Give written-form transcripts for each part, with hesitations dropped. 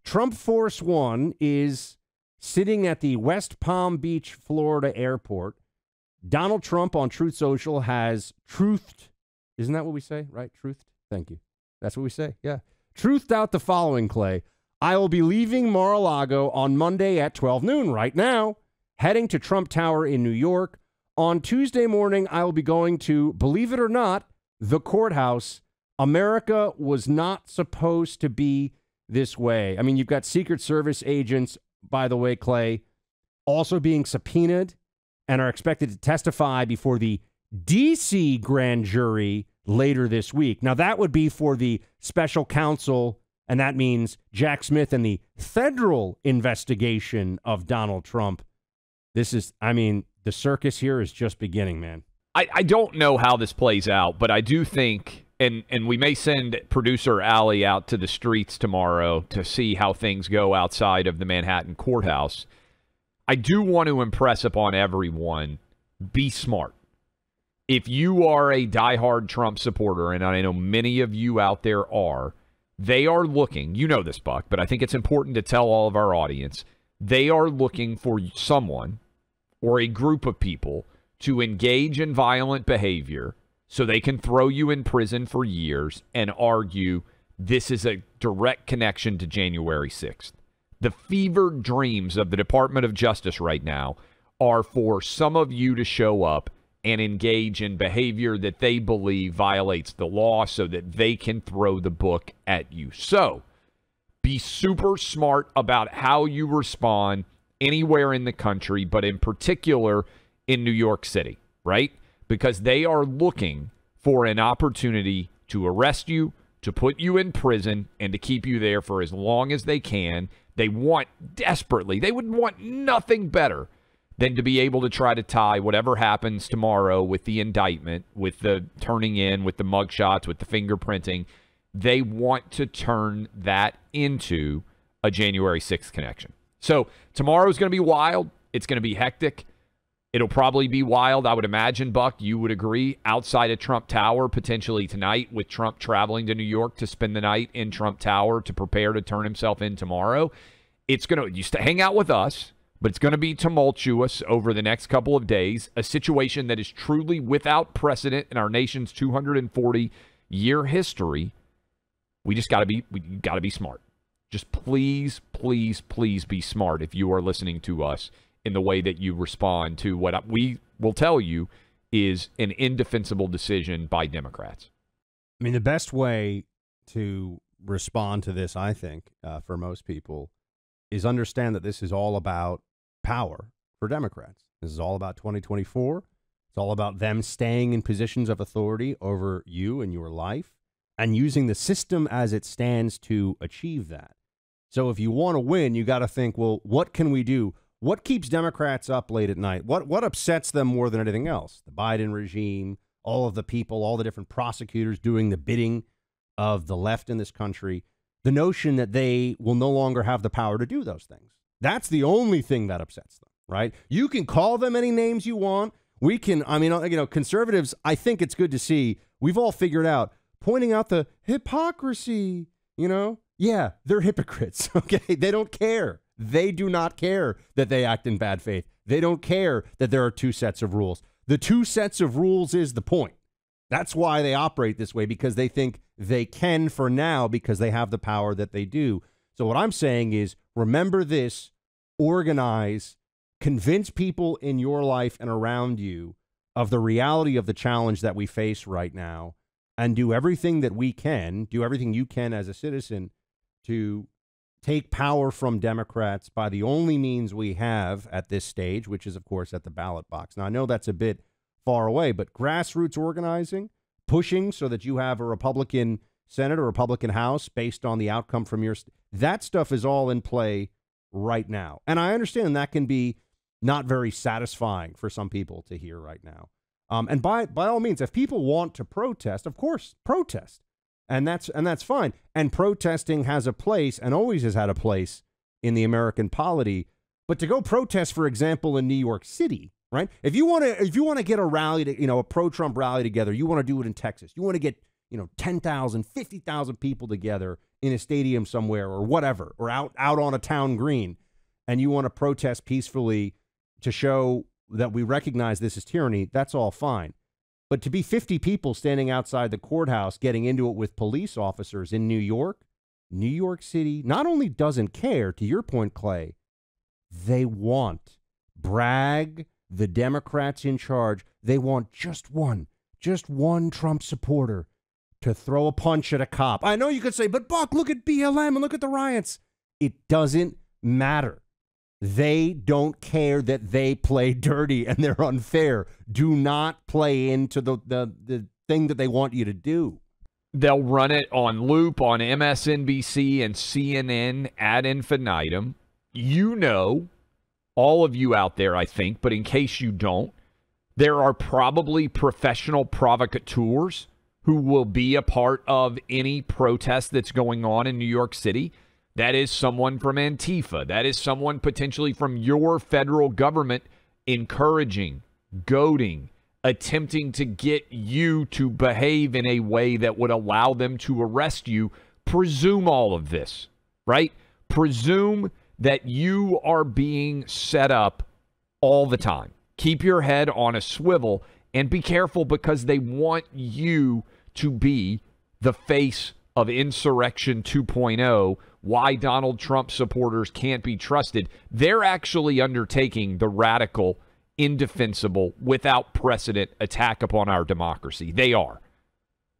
Trump Force One is sitting at the West Palm Beach, Florida airport. Donald Trump on Truth Social has truthed. Isn't that what we say? Right? Truthed? Thank you. That's what we say. Yeah. Truthed out the following, Clay. I will be leaving Mar-a-Lago on Monday at 12 noon right now, heading to Trump Tower in New York. On Tuesday morning, I will be going to, believe it or not, the courthouse. America was not supposed to be this way. I mean, you've got Secret Service agents, by the way, Clay, also being subpoenaed and are expected to testify before the D.C. grand jury later this week. Now, that would be for the special counsel, and that means Jack Smith and the federal investigation of Donald Trump. This is, I mean, the circus here is just beginning, man. I don't know how this plays out, but I do think, and we may send producer Allie out to the streets tomorrow to see how things go outside of the Manhattan courthouse. I do want to impress upon everyone, be smart. If you are a diehard Trump supporter, and I know many of you out there are, they are looking, you know this, Buck, but I think it's important to tell all of our audience, they are looking for someone or a group of people to engage in violent behavior so they can throw you in prison for years and argue this is a direct connection to January 6th. The fevered dreams of the Department of Justice right now are for some of you to show up and engage in behavior that they believe violates the law so that they can throw the book at you. So be super smart about how you respond anywhere in the country, but in particular in New York City, right? Because they are looking for an opportunity to arrest you, to put you in prison, and to keep you there for as long as they can. They want desperately, they would want nothing better than to be able to try to tie whatever happens tomorrow with the indictment, with the turning in, with the mugshots, with the fingerprinting. They want to turn that into a January 6th connection. So tomorrow's going to be wild. It's going to be hectic. It'll probably be wild, I would imagine, Buck, you would agree, outside of Trump Tower potentially tonight, with Trump traveling to New York to spend the night in Trump Tower to prepare to turn himself in tomorrow. It's going to, you used to hang out with us, but it's going to be tumultuous over the next couple of days, a situation that is truly without precedent in our nation's 240-year history. We just got to be smart. Just please, please, please be smart if you are listening to us in the way that you respond to what we will tell you is an indefensible decision by Democrats. I mean, the best way to respond to this, I think, for most people, is understand that this is all about power for Democrats. This is all about 2024. It's all about them staying in positions of authority over you and your life and using the system as it stands to achieve that. So if you want to win, you got to think, well, what can we do? What keeps Democrats up late at night? What upsets them more than anything else? The Biden regime, all of the people, all the different prosecutors doing the bidding of the left in this country, the notion that they will no longer have the power to do those things. That's the only thing that upsets them, right? You can call them any names you want. We can, I mean, you know, conservatives, I think it's good to see, we've all figured out, pointing out the hypocrisy, you know? Yeah, they're hypocrites, okay? They don't care. They do not care that they act in bad faith. They don't care that there are two sets of rules. The two sets of rules is the point. That's why they operate this way, because they think they can for now because they have the power that they do. So what I'm saying is, remember this, organize, convince people in your life and around you of the reality of the challenge that we face right now, and do everything that we can, do everything you can as a citizen to take power from Democrats by the only means we have at this stage, which is, of course, at the ballot box. Now, I know that's a bit far away, but grassroots organizing, pushing so that you have a Republican Senate or Republican House based on the outcome from your that stuff is all in play right now. And I understand that can be not very satisfying for some people to hear right now. And by all means, if people want to protest, of course, protest. And that's fine. And protesting has a place and always has had a place in the American polity. But to go protest, for example, in New York City, right? If you want to get a rally, a pro-Trump rally together, you want to do it in Texas. You want to get, 10,000, 50,000 people together in a stadium somewhere or whatever, or out on a town green, and you want to protest peacefully to show that we recognize this as tyranny, that's all fine. But to be 50 people standing outside the courthouse getting into it with police officers in New York City not only doesn't care, to your point, Clay, they want, brag the Democrats in charge, they want just one Trump supporter to throw a punch at a cop. I know you could say, but Buck, look at BLM and look at the riots. It doesn't matter. They don't care that they play dirty and they're unfair. Do not play into the thing that they want you to do. They'll run it on loop on MSNBC and CNN ad infinitum. You know, all of you out there, I think, but in case you don't, there are probably professional provocateurs who will be a part of any protest that's going on in New York City. That is someone from Antifa. That is someone potentially from your federal government encouraging, goading, attempting to get you to behave in a way that would allow them to arrest you. Presume all of this, right? Presume that you are being set up all the time. Keep your head on a swivel and be careful, because they want you to be the face of Insurrection 2.0, why Donald Trump supporters can't be trusted. They're actually undertaking the radical, indefensible, without precedent attack upon our democracy. They are.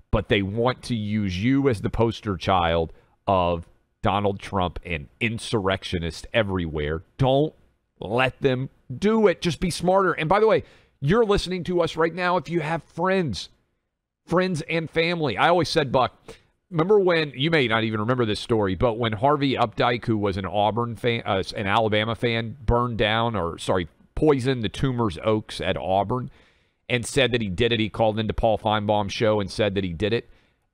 But they want to use you as the poster child of Donald Trump and insurrectionists everywhere. Don't let them do it. Just be smarter. And by the way, you're listening to us right now if you have friends and family. I always said, Buck, remember when, you may not even remember this story, but when Harvey Updike, who was an Auburn fan, an Alabama fan, poisoned the Toomer's Oaks at Auburn and said that he did it. He called into Paul Feinbaum's show and said that he did it.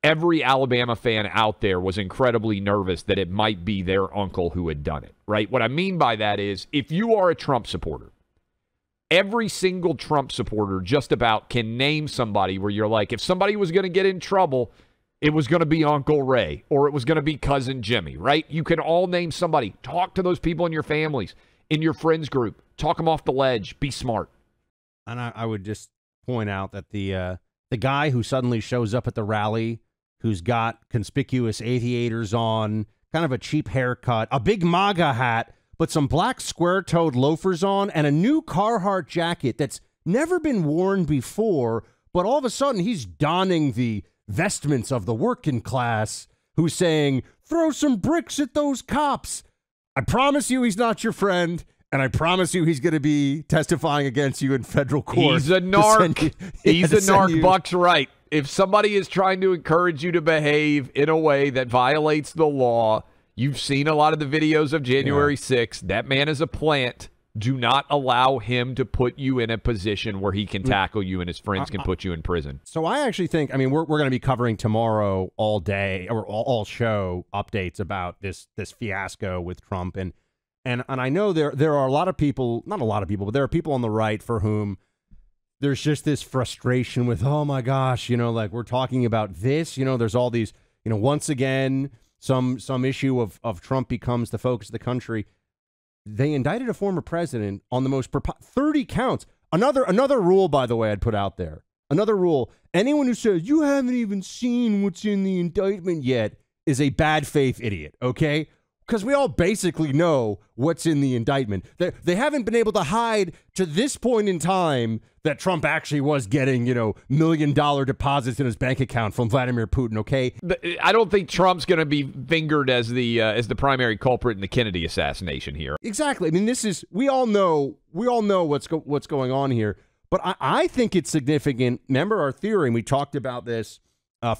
Every Alabama fan out there was incredibly nervous that it might be their uncle who had done it, right? What I mean by that is, if you are a Trump supporter, every single Trump supporter just about can name somebody where you're like, if somebody was going to get in trouble, it was going to be Uncle Ray or it was going to be Cousin Jimmy, right? You can all name somebody. Talk to those people in your families, in your friends group. Talk them off the ledge. Be smart. And I would just point out that the guy who suddenly shows up at the rally, who's got conspicuous aviators on, kind of a cheap haircut, a big MAGA hat, but some black square-toed loafers on, and a new Carhartt jacket that's never been worn before, but all of a sudden he's donning the vestments of the working class, who's saying, throw some bricks at those cops. I promise you he's not your friend, and I promise you he's going to be testifying against you in federal court. He's a narc. He's a narc. Buck's right. If somebody is trying to encourage you to behave in a way that violates the law, you've seen a lot of the videos of January 6th. That man is a plant. Do not allow him to put you in a position where he can tackle you and his friends can put you in prison. So I actually think, I mean, we're going to be covering tomorrow all day, or all show updates about this fiasco with Trump. And I know there are a lot of people, not a lot of people, but there are people on the right for whom there's just this frustration with, oh my gosh, like we're talking about this, there's all these, once again, some issue of Trump becomes the focus of the country. They indicted a former president on the most 30 counts. Another rule, by the way, I'd put out there. Another rule. Anyone who says you haven't even seen what's in the indictment yet is a bad faith idiot, okay? Because we all basically know what's in the indictment. They haven't been able to hide to this point in time that Trump actually was getting, $1 million deposits in his bank account from Vladimir Putin, okay? I don't think Trump's going to be fingered as the primary culprit in the Kennedy assassination here. Exactly. I mean, we all know what's going on here. But I think it's significant. Remember our theory, and we talked about this.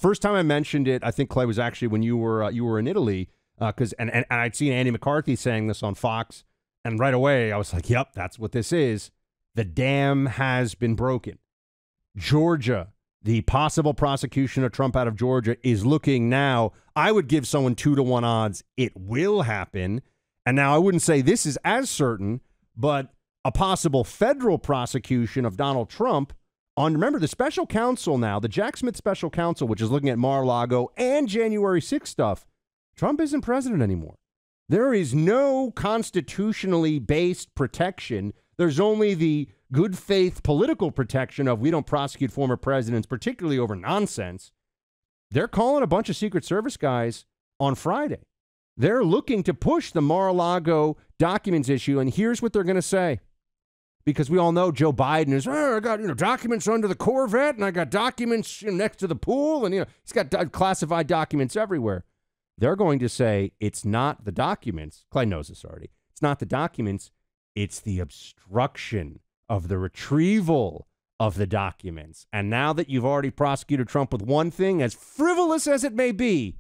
First time I mentioned it, I think, Clay, was actually when you were in Italy. Because I'd seen Andy McCarthy saying this on Fox, and right away I was like, yep, that's what this is. The dam has been broken. Georgia, the possible prosecution of Trump out of Georgia is looking now, I would give someone 2-to-1 odds it will happen. And now I wouldn't say this is as certain, but a possible federal prosecution of Donald Trump on, remember, the special counsel now, the Jack Smith special counsel, which is looking at Mar-a-Lago and January 6th stuff, Trump isn't president anymore. There is no constitutionally based protection. There's only the good faith political protection of we don't prosecute former presidents, particularly over nonsense. They're calling a bunch of Secret Service guys on Friday. They're looking to push the Mar-a-Lago documents issue, and here's what they're going to say. Because we all know Joe Biden is, I got documents under the Corvette, and I got documents next to the pool, and he's got classified documents everywhere. They're going to say it's not the documents. Clay knows this already. It's not the documents. It's the obstruction of the retrieval of the documents. And now that you've already prosecuted Trump with one thing, as frivolous as it may be,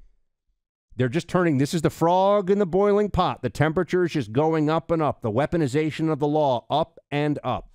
they're just turning, this is the frog in the boiling pot. The temperature is just going up and up. The weaponization of the law up and up.